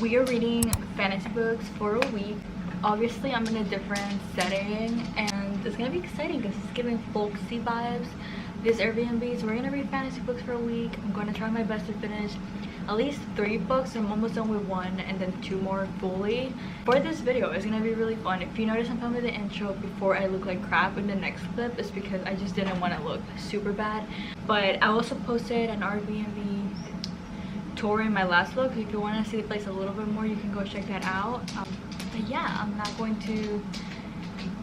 We are reading fantasy books for a week. Obviously, I'm in a different setting, and it's gonna be exciting because it's giving folksy vibes. This Airbnb, so we're gonna read fantasy books for a week. I'm gonna try my best to finish at least 3 books. I'm almost done with 1 and then 2 more fully. For this video, it's gonna be really fun. If you notice I'm filming the intro before I look like crap in the next clip, it's because I just didn't want to look super bad. But I also posted an Airbnb tour in my last vlog, so if you want to see the place a little bit more, you can go check that out. But yeah, I'm not going to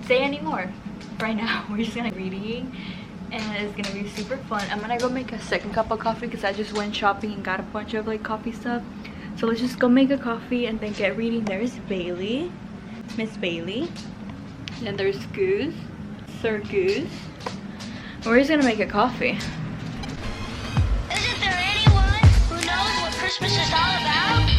say any more right now. We're just gonna be reading and it's gonna be super fun. I'm gonna go make a second cup of coffee because I just went shopping and got a bunch of like coffee stuff. So let's just go make a coffee and then get reading. There's Bailey, Miss Bailey. Then there's Goose, Sir Goose. We're just gonna make a coffee. Isn't there anyone who knows what Christmas is all about?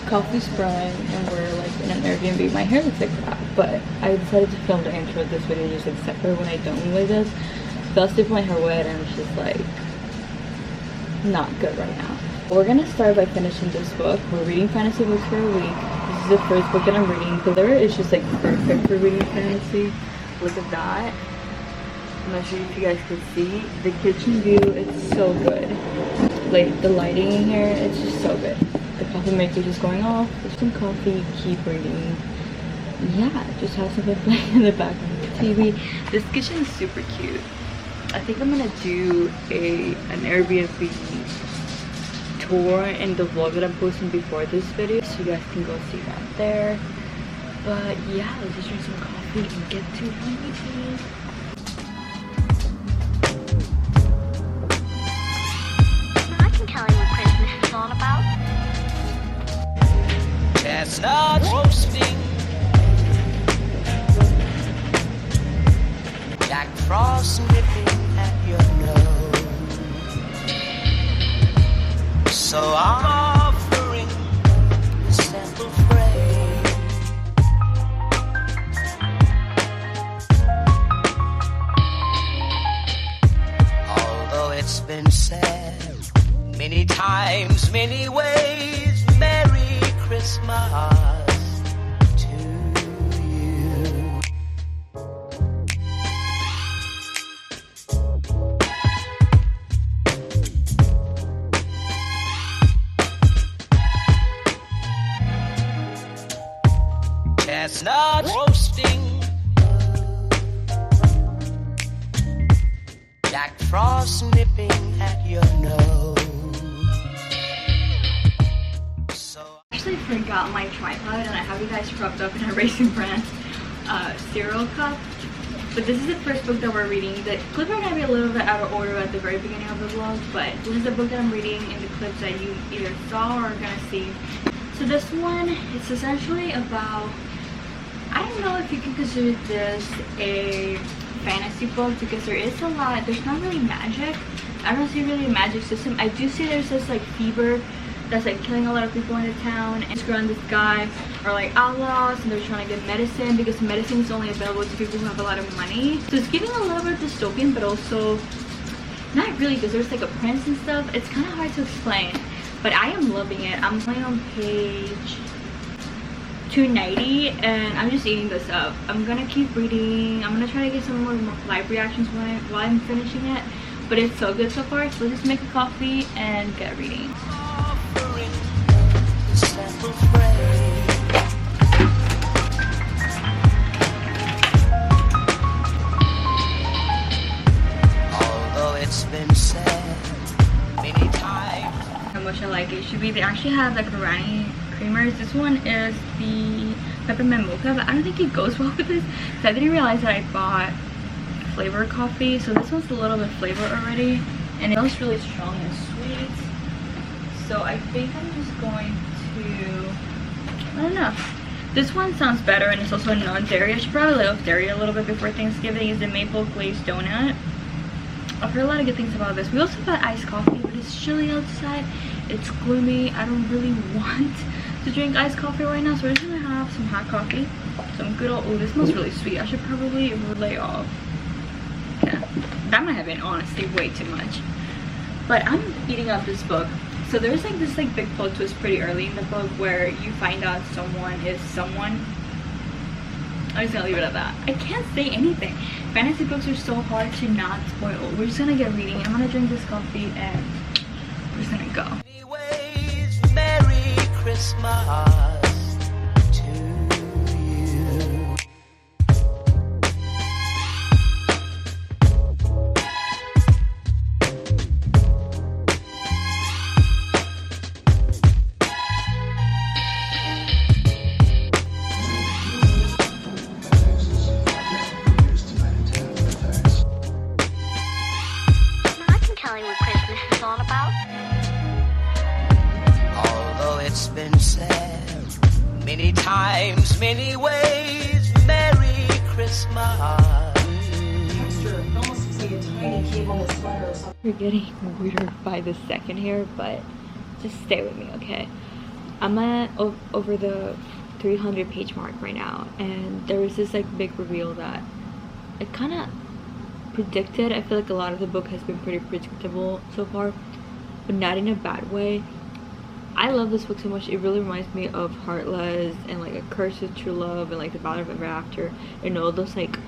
Coffee's brewing and we're like in an Airbnb. My hair looks like crap, but I decided to film the intro of this video just like separate when I don't like this. So I'll stick my hair wet and it's just like not good right now. We're gonna start by finishing this book. We're reading fantasy books for a week. This is the first book that I'm reading. The cover is just like perfect for reading fantasy. Look at that. I'm not sure if you guys can see the kitchen view. It's so good. Like the lighting in here, it's just so good. The coffee maker just going off. There's some coffee. Keep reading. Yeah, just have something playing in the background of the TV. This kitchen is super cute. I think I'm gonna do an Airbnb tour in the vlog that I'm posting before this video, so you guys can go see that there. But yeah, let's just drink some coffee and get to reading. I can tell you what Christmas is all about. Chestnuts roasting, Jack Frost nipping at your nose. So I'm offering a simple phrase. Although it's been said many times, many ways, Merry Christmas to you. Chestnut roasting, Jack Frost nipping at your nose. I actually forgot my tripod and I have you guys propped up in a Raisin Bran cereal cup. But this is the first book that we're reading. The clips are going to be a little bit out of order at the very beginning of the vlog, but this is the book that I'm reading in the clips that you either saw or are going to see. So this one, it's essentially about, I don't know if you can consider this a fantasy book because there is a lot, there's not really magic. I don't see really a magic system. I do see there's this like fever that's like killing a lot of people in the town, and this girl and this guy are like outlaws and they're trying to get medicine because medicine is only available to people who have a lot of money. So it's giving a little bit dystopian, but also not really because there's like a prince and stuff. It's kind of hard to explain, but I am loving it. I'm playing on page 290 and I'm just eating this up. I'm gonna keep reading. I'm gonna try to get some more live reactions while I'm finishing it, but it's so good so far. So let's just make a coffee and get reading. Although it's been said many times How much I like it. Should be, they actually have like Rani creamers. This one is the peppermint mocha, but I don't think it goes well with this because I didn't realize that I bought flavor coffee. So this one's a little bit flavor already and it smells really strong and sweet. So I think I'm just going to, I don't know. This one sounds better and it's also non-dairy. I should probably lay off dairy a little bit before Thanksgiving. Is the maple glazed donut. I've heard a lot of good things about this. We also got iced coffee, but it's chilly outside. It's gloomy. I don't really want to drink iced coffee right now, so we're just gonna have some hot coffee. Some good old, oh, this smells really sweet. I should probably lay off. Yeah, that might have been honestly way too much. But I'm eating up this book. So there's like this like big plot twist pretty early in the book where you find out someone is someone. I'm just gonna leave it at that. I can't say anything. Fantasy books are so hard to not spoil. We're just gonna get reading. I'm gonna drink this coffee and we're just gonna go. Anyways, Merry Christmas to you. I can tell you what Christmas is all about. Although it's been said many times, many ways, Merry Christmas. We're getting weirder by the second here, but just stay with me, okay? I'm at over the 300 page mark right now, and there was this like big reveal that I kind of predicted. I feel like a lot of the book has been pretty predictable so far, but not in a bad way. I love this book so much. It really reminds me of Heartless and like A Curse of True Love and like The Ballad of Ever After and all those like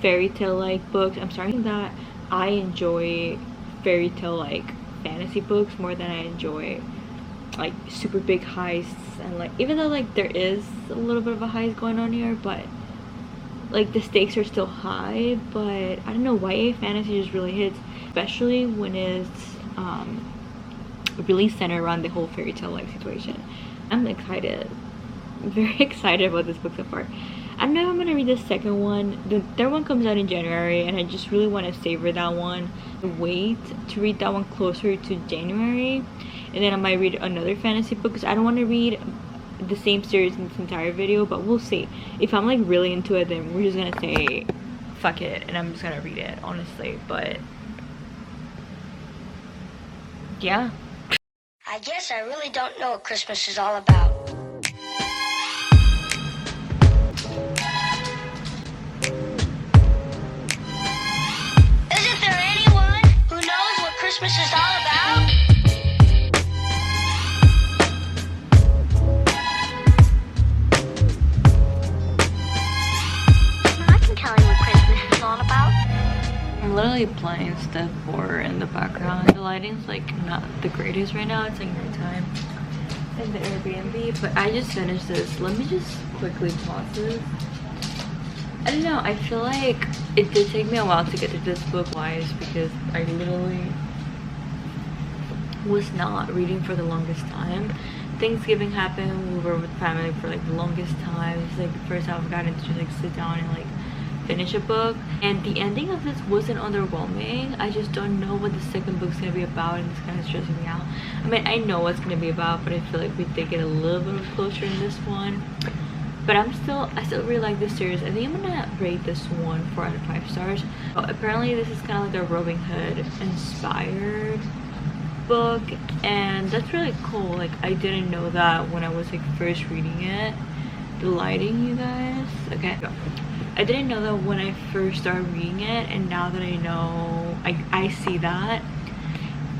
fairy tale like books. I'm starting that I enjoy fairy tale like fantasy books more than I enjoy like super big heists, and like even though like there is a little bit of a heist going on here, but like the stakes are still high. But I don't know, YA fantasy just really hits, especially when it's really centered around the whole fairy tale like situation. I'm excited, very excited about this book so far. I don't know if I'm gonna read the second one. The third one comes out in January, and I just really want to savor that one. Wait to read that one closer to January, and then I might read another fantasy book because I don't want to read the same series in this entire video, but we'll see. If I'm like really into it, then we're just gonna say fuck it and I'm just gonna read it, honestly. But yeah, I guess I really don't know what Christmas is all about. Isn't there anyone who knows what Christmas is all about? I can tell you what Christmas is all about. I'm literally playing Step 4 in the background. The lighting's like not the greatest right now. It's like nighttime in the Airbnb, but I just finished this. Let me just quickly pause this. I don't know, I feel like it did take me a while to get to this book wise because I literally was not reading for the longest time. Thanksgiving happened, we were with family for like the longest time. It's like the first time I've gotten to just like sit down and like finish a book, and the ending of this wasn't underwhelming. I just don't know what the second book's gonna be about, and it's kind of stressing me out. I mean, I know what's gonna be about, but I feel like we did get a little bit of closure in this one. But I still really like this series. I think I'm gonna rate this one 4 out of 5 stars. Apparently this is kind of like a Robin Hood inspired book, and that's really cool. Like I didn't know that when I was like first reading it. The lighting, you guys, okay, go. I didn't know that when I first started reading it, and now that I know, I see that.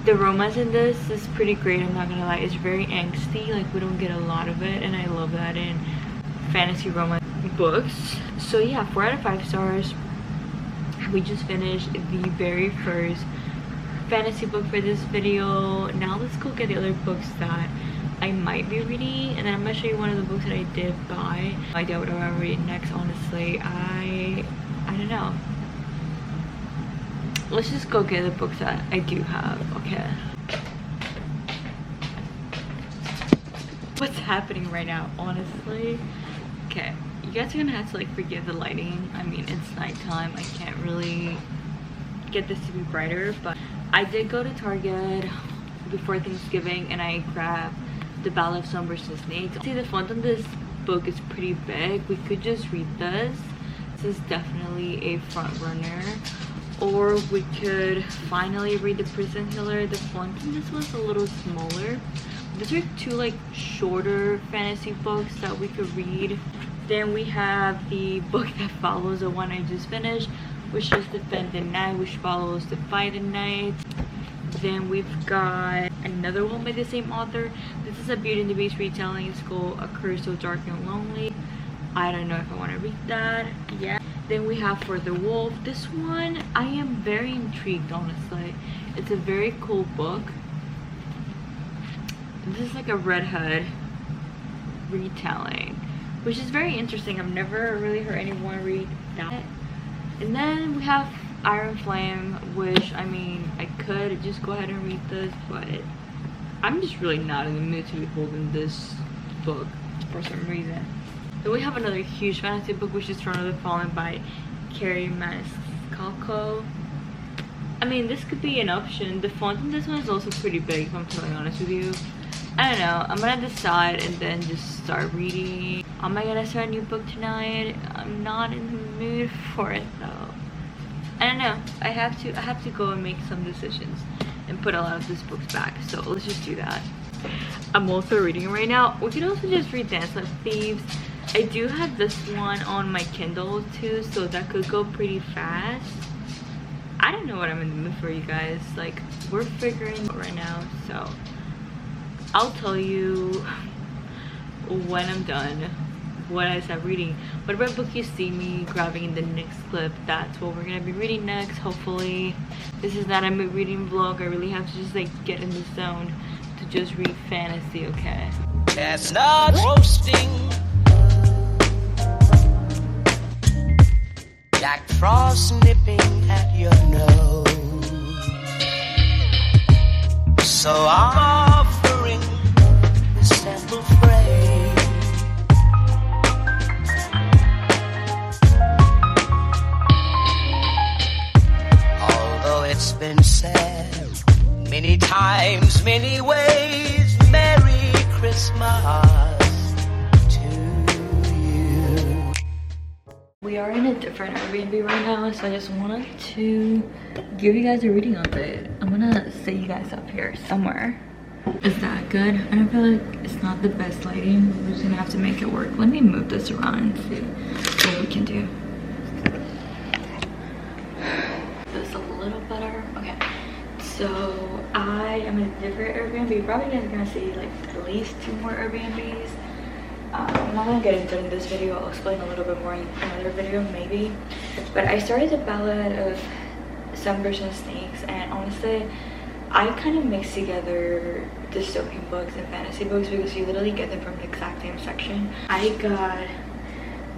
The romance in this is pretty great, I'm not gonna lie. It's very angsty, like we don't get a lot of it, and I love that in fantasy romance books. So yeah, 4 out of 5 stars. We just finished the very first fantasy book for this video. Now let's go get the other books that I might be reading, and then I'm gonna show you one of the books that I did buy. No idea what I'm gonna read next, honestly. I don't know. Let's just go get the books that I do have, okay? What's happening right now, honestly? Okay, you guys are gonna have to like forgive the lighting. I mean, it's nighttime, I can't really get this to be brighter, but I did go to Target before Thanksgiving and I grabbed The Ballad of Songbirds and Snakes. See, the font on this book is pretty big. We could just read this. This is definitely a front runner. Or we could finally read The Prison Healer. The font in this was a little smaller. These are two like shorter fantasy books that we could read. Then we have the book that follows the one I just finished, which is Defend the Night, which follows Defy the Night. Then we've got another one by the same author. This is a Beauty and the Beast retelling. It's called A Curse So Dark and Lonely. I don't know if I want to read that yet. Then we have For the Wolf. This one I am very intrigued, honestly. It's a very cool book. This is like a Red Hood retelling, which is very interesting. I've never really heard anyone read that. And then we have Iron Flame, which, I mean, I could just go ahead and read this, but I'm just really not in the mood to be holding this book for some reason. Then we have another huge fantasy book, which is Throne of the Fallen by Carrie Maniscalco. I mean, this could be an option. The font in this one is also pretty big, if I'm totally honest with you. I don't know. I'm gonna decide and then just start reading. Am I gonna start a new book tonight? I'm not in the mood for it though. I don't know. I have to go and make some decisions and put a lot of these books back. So let's just do that. I'm also reading right now. We could also just read Dance Like Thieves. I do have this one on my Kindle too, so that could go pretty fast. I don't know what I'm in the mood for, you guys. Like, we're figuring it out right now, so I'll tell you when I'm done what I start reading. Whatever book you see me grabbing in the next clip, that's what we're gonna be reading next, hopefully. This is not a mood reading vlog. I really have to just like get in the zone to just read fantasy, okay? Chestnuts roasting, Jack Frost nipping at your nose. So I'm offering this simple phrase. Although it's been said many times, many ways, Merry Christmas to you. We are in a different Airbnb right now, so I just wanted to give you guys a reading of it. I'm gonna set you guys up here somewhere. Is that good? I don't feel like it's not the best lighting. We're just gonna have to make it work. Let me move this around and see what we can do. This a little better. Okay. So I am in a different Airbnb. You're probably gonna see like at least 2 more Airbnbs. I'm not gonna get into it in this video. I'll explain a little bit more in another video maybe. But I started the Ballad of Sunburst and Snakes, and honestly I kind of mix together dystopian books and fantasy books because you literally get them from the exact same section. I got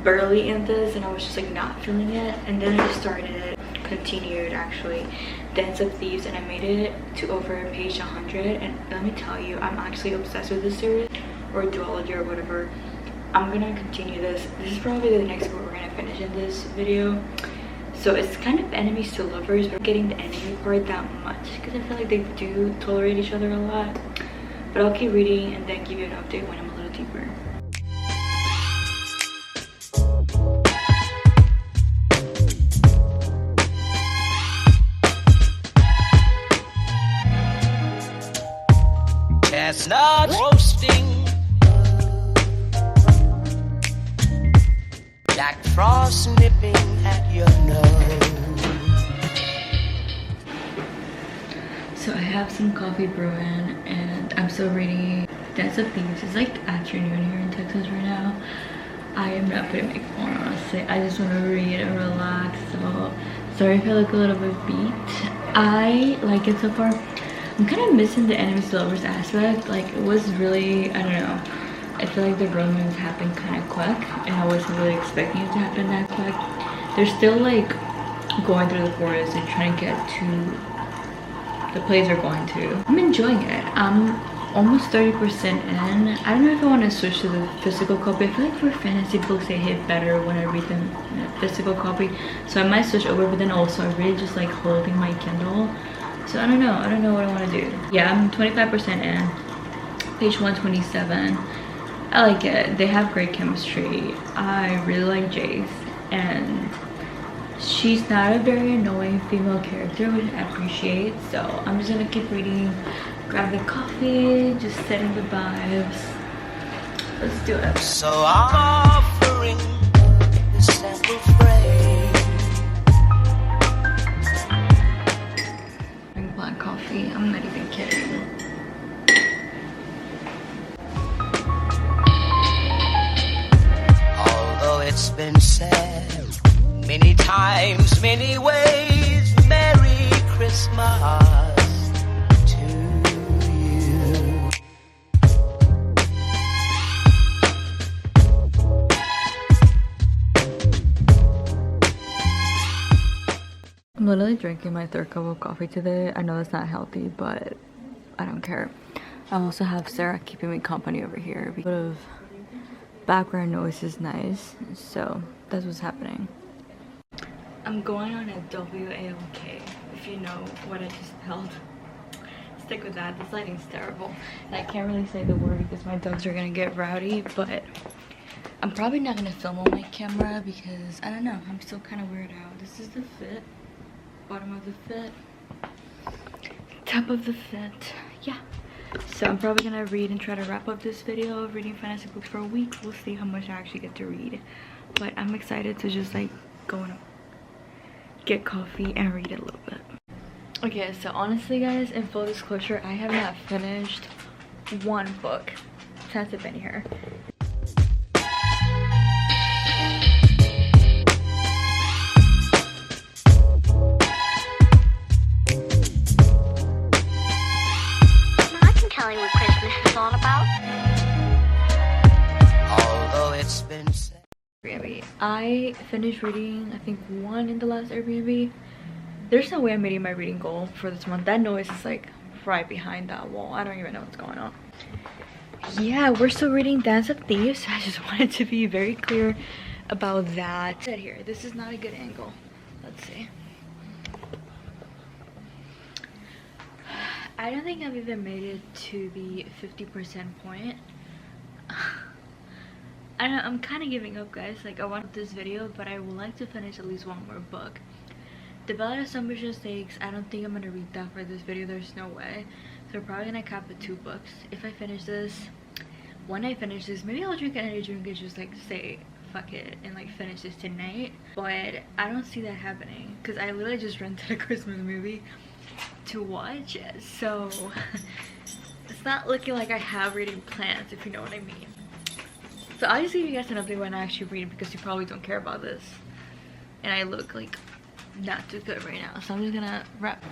barely in this and I was just like not feeling it, and then I continued actually Dance of Thieves, and I made it to over page 100, and let me tell you, I'm actually obsessed with this series, or duology or whatever. I'm gonna continue this. This is probably the next book we're gonna finish in this video. So it's kind of enemies to lovers. We're getting the enemy part that much because I feel like they do tolerate each other a lot. But I'll keep reading and then give you an update when I'm a little deeper. Chestnut roasting, Jack Frost nipping at your nose. So I have some coffee brewing and I'm still reading Dance of Thieves. It's like afternoon here in Texas right now. I am not putting makeup on, honestly. I just want to read and relax. So sorry if I look a little bit beat. I like it so far. I'm kind of missing the enemies to lovers aspect. Like, it was really, I don't know, I feel like the romance happened kind of quick and I wasn't really expecting it to happen that quick. They're still like going through the forest and trying to get to the place they're going to. I'm enjoying it. I'm almost 30% in. I don't know if I want to switch to the physical copy. I feel like for fantasy books they hit better when I read them in a physical copy, so I might switch over, but then also I really just like holding my Kindle. So I don't know what I want to do. Yeah, I'm 25% in. Page 127. I like it. They have great chemistry. I really like Jace, and she's not a very annoying female character, which I appreciate. So I'm just gonna keep reading, grab the coffee, just setting the vibes. Let's do it. So I'm offering this simple phrase. Black coffee, I'm not even kidding. been said many times, many ways. Merry Christmas to you. I'm literally drinking my third cup of coffee today. I know that's not healthy, but I don't care. I also have Sarah keeping me company over here. A bit of background noise is nice, so that's what's happening. I'm going on a WAOK, if you know what I just spelled. Stick with that. This lighting's terrible. And I can't really say the word because my dogs are gonna get rowdy, but I'm probably not gonna film on my camera because I don't know, I'm still kind of weirded out. This is the fit, bottom of the fit, top of the fit, yeah. So I'm probably gonna read and try to wrap up this video of reading fantasy books for a week. We'll see how much I actually get to read, but I'm excited to just like go and get coffee and read a little bit. Okay, so honestly guys, in full disclosure, I have not finished one book since I've been here. What Christmas is all about. Although it's been said. Airbnb. I finished reading, I think, one in the last Airbnb. There's no way I'm meeting my reading goal for this month. That noise is like right behind that wall. I don't even know what's going on. Yeah, we're still reading Dance of Thieves. I just wanted to be very clear about that. Here, this is not a good angle. Let's see. I don't think I've even made it to the 50% point. I know, I'm kind of giving up, guys. Like, I want this video, but I would like to finish at least one more book. The Ballad of Sunbush Estates, I don't think I'm gonna read that for this video. There's no way. So we're probably gonna cap at 2 books. If I finish this, when I finish this, maybe I'll drink an energy drink and just like say fuck it and like finish this tonight. But I don't see that happening because I literally just rented a Christmas movie to watch it, so it's not looking like I have reading plans, if you know what I mean. So I'll just give you guys an update when I actually read because you probably don't care about this and I look like not too good right now, so I'm just gonna wrap.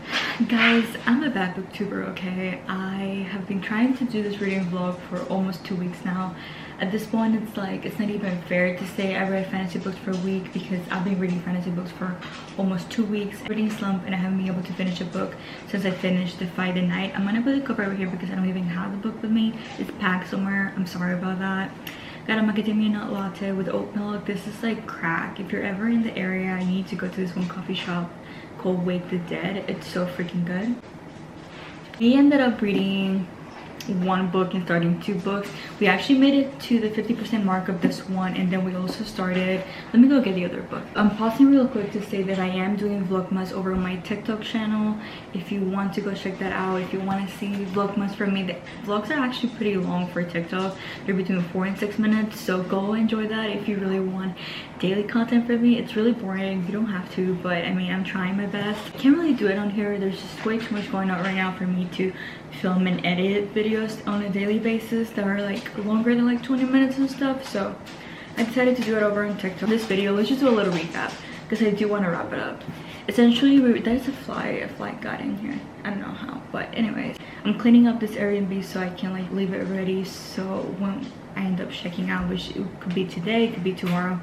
Guys, I'm a bad booktuber, okay? I have been trying to do this reading vlog for almost 2 weeks now. At this point, it's like, it's not even fair to say I read fantasy books for a week because I've been reading fantasy books for almost 2 weeks. Reading slump, and I haven't been able to finish a book since I finished Defy the Night. I'm gonna put the cover over here because I don't even have the book with me. It's packed somewhere. I'm sorry about that. Got a macadamia nut latte with oat milk. This is like crack. If you're ever in the area, you need to go to this one coffee shop called Wake the Dead. It's so freaking good. We ended up reading 1 book and starting 2 books. We actually made it to the 50% mark of this one, and then we also started, let me go get the other book. I'm pausing real quick to say that I am doing Vlogmas over on my TikTok channel. If you want to go check that out, if you want to see Vlogmas from me, the vlogs are actually pretty long for TikTok. They're between 4 and 6 minutes, so go enjoy that if you really want daily content from me. It's really boring, you don't have to, but I mean, I'm trying my best. I can't really do it on here. There's just way too much going on right now for me to film and edit videos on a daily basis that are like longer than like 20 minutes and stuff, so I decided to do it over on TikTok. This video, let's just do a little recap because I do want to wrap it up. Essentially, there's a fly got in here. I don't know how, but anyways, I'm cleaning up this Airbnb so I can like leave it ready, so when I end up checking out, which it could be today, it could be tomorrow,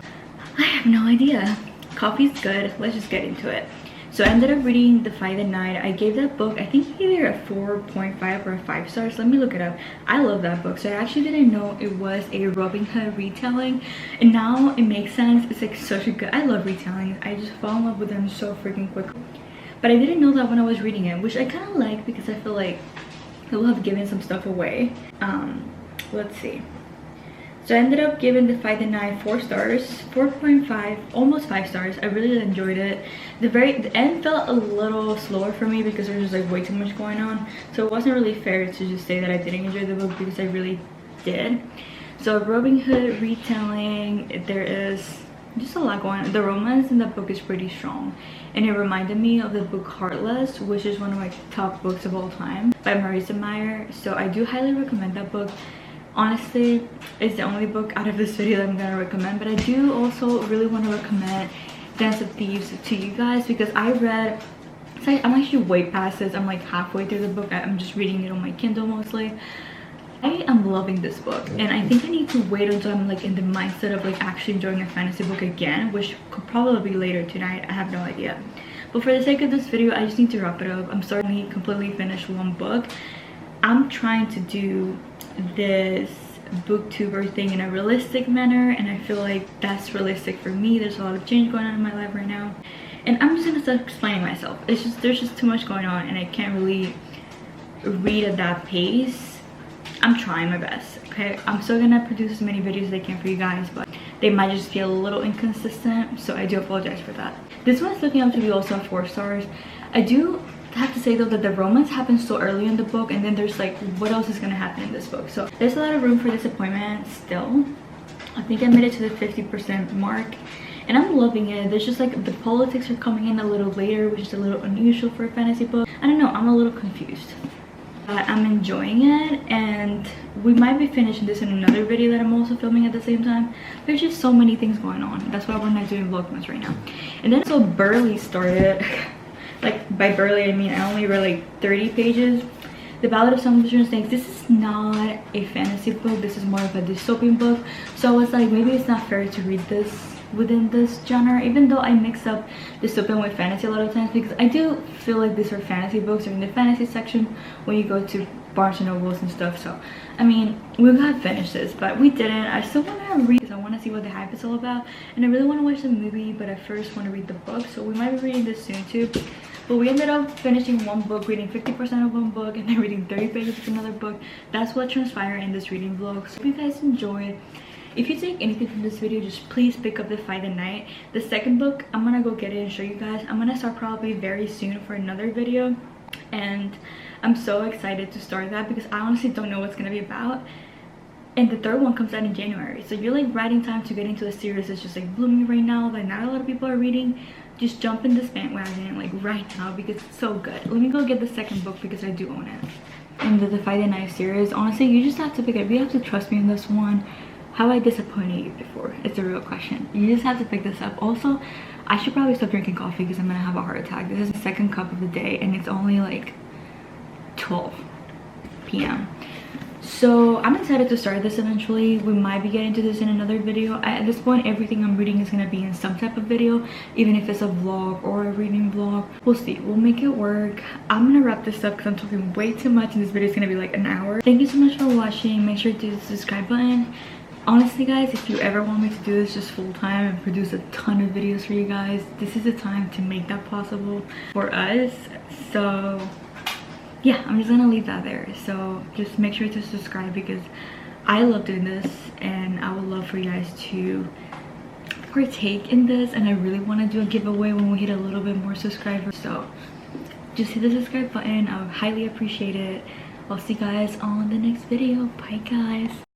I have no idea. Coffee's good, let's just get into it. So I ended up reading Defy the Night. I gave that book, I think, either a 4.5 or a 5 stars. Let me look it up. I love that book. So I actually didn't know it was a Robin Hood retelling, and now it makes sense. It's like such a good, I love retellings. I just fall in love with them so freaking quickly. But I didn't know that when I was reading it, which I kind of like because I feel like I will have given some stuff away. Let's see. So I ended up giving Defy the Night 4 stars, 4.5, almost 5 stars. I really enjoyed it. The end felt a little slower for me because there's just like way too much going on. So it wasn't really fair to just say that I didn't enjoy the book because I really did. So Robin Hood retelling, there is just a lot going on. The romance in the book is pretty strong, and it reminded me of the book Heartless, which is one of my top books of all time by Marissa Meyer. So I do highly recommend that book. Honestly, it's the only book out of this video that I'm gonna recommend, but I do also really want to recommend Dance of Thieves to you guys because I read, I'm actually way past this. I'm like halfway through the book. I'm just reading it on my Kindle mostly. I am loving this book, and I think I need to wait until I'm like in the mindset of like actually enjoying a fantasy book again, which could probably be later tonight. I have no idea. But for the sake of this video, I just need to wrap it up. I'm starting to completely finish one book. I'm trying to do this booktuber thing in a realistic manner, and I feel like that's realistic for me. There's a lot of change going on in my life right now, and I'm just gonna start explaining myself. It's just there's just too much going on, and I can't really read at that pace. I'm trying my best, okay? I'm still gonna produce as many videos as I can for you guys, but they might just feel a little inconsistent, so I do apologize for that. This one's looking up to be also 4 stars. I do have to say though that the romance happens so early in the book, and then there's like, what else is gonna happen in this book? So there's a lot of room for disappointment still. I think I made it to the 50% mark, and I'm loving it. There's just like the politics are coming in a little later, which is a little unusual for a fantasy book. I don't know, I'm a little confused. I'm enjoying it, and we might be finishing this in another video that I'm also filming at the same time. There's just so many things going on. That's why we're not doing Vlogmas right now. And then so Burley started. Like by Burley I mean I only read like 30 pages. The Ballad of Songbirds and Snakes. This is not a fantasy book. This is more of a dystopian book. So I was like, maybe it's not fair to read this within this genre, even though I mix up dystopian with fantasy a lot of times, because I do feel like these are fantasy books or in the fantasy section when you go to Barnes and Nobles and stuff. So I mean, we got finished this, but we didn't. I still want to read because I want to see what the hype is all about, and I really want to watch the movie, but I first want to read the book. So we might be reading this soon too. But we ended up finishing one book, reading 50% of one book, and then reading 30 pages of another book. That's what transpired in this reading vlog. So if you guys enjoyed, if you take anything from this video, just please pick up the Fight the Night. The second book, I'm gonna go get it and show you guys. I'm gonna start probably very soon for another video, and I'm so excited to start that because I honestly don't know what's gonna be about. And the third one comes out in January, so you're like right in time to get into a series that's just like blooming right now, that not a lot of people are reading. Just jump in this bandwagon like right now because it's so good. Let me go get the second book because I do own it. And the Fight the Night series, honestly, you just have to pick it. You have to trust me in this one. Have I disappointed you before? It's a real question. You just have to pick this up. Also, I should probably stop drinking coffee because I'm gonna have a heart attack. This is the second cup of the day, and it's only like 12 p.m. So I'm excited to start this eventually. We might be getting to this in another video. At this point, everything I'm reading is gonna be in some type of video, even if it's a vlog or a reading vlog. We'll see. We'll make it work. I'm gonna wrap this up because I'm talking way too much, and this video is gonna be like an hour. Thank you so much for watching. Make sure to hit the subscribe button. Honestly guys, if you ever want me to do this just full-time and produce a ton of videos for you guys, this is the time to make that possible for us. So yeah, I'm just gonna leave that there. So just make sure to subscribe because I love doing this, and I would love for you guys to partake in this, and I really want to do a giveaway when we hit a little bit more subscribers. So just hit the subscribe button. I would highly appreciate it. I'll see you guys on the next video. Bye guys.